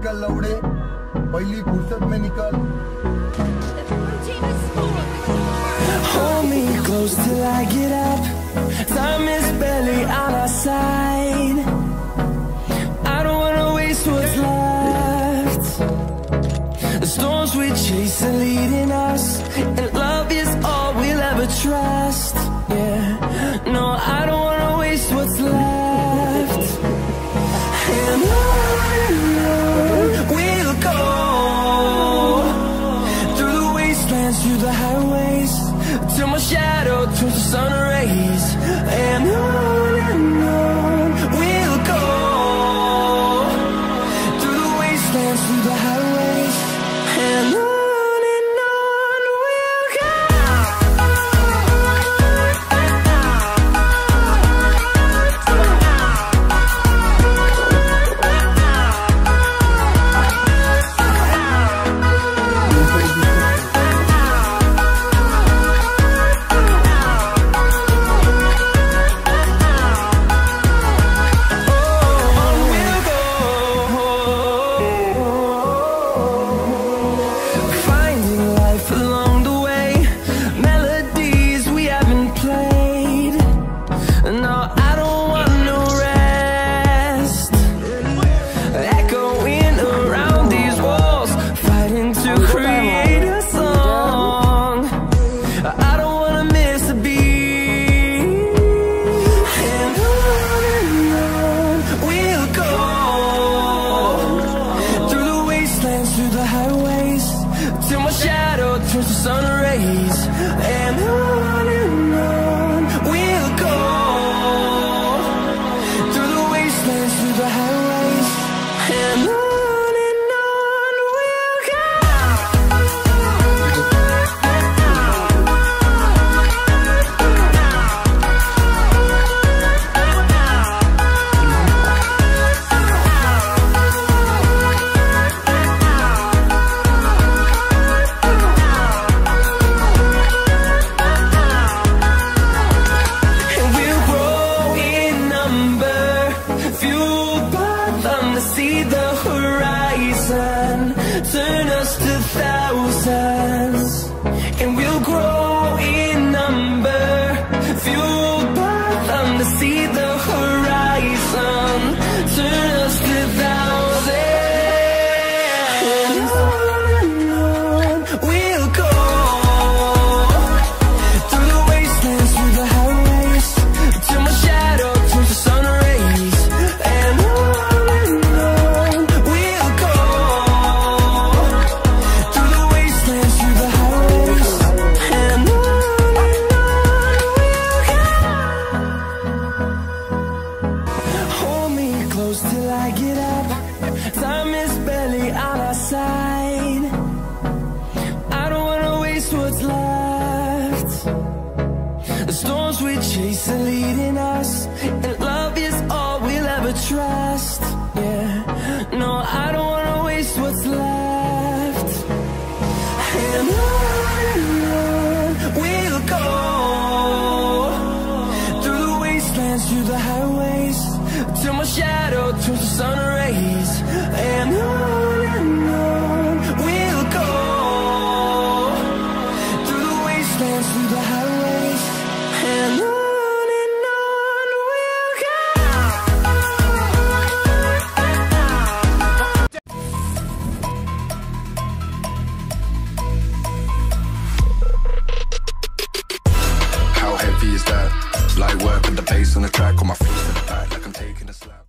निकल लौड़े, पहली फुर्सत में निकल। Hold me close till I get up. Time is barely on our side. I don't wanna waste what's left. The storms we chase are leading us, and love is all we'll ever trust. Yeah, no, I don't wanna waste what's left. And on we'll go, through the wastelands, through the highways, till my shadow turns to sun rays. And on we'll go, through the wastelands, through the highways, and on we'll go. Turn us to thousands, and we'll grow in number, fueled by them to see the horizon. Turn us to thousands, and on we'll go, through the wastelands, through the highways, till my shadow turns to sun rays. And on we'll go, through the wastelands, through the highways, and on we'll go. Hold me close till I get up. Time is barely on our side. I don't wanna waste what's left. The storms we chase are leading us, and love is all we'll ever trust. Yeah, no, I don't wanna waste what's left. And on we'll go, through the wastelands, through the highways, till my shadow turns to sun rays. And on we'll go, through the wastelands, through the highways, and on we'll go. How heavy is that? Light work with the bass on the track, on my feet to the back like I'm taking a slap.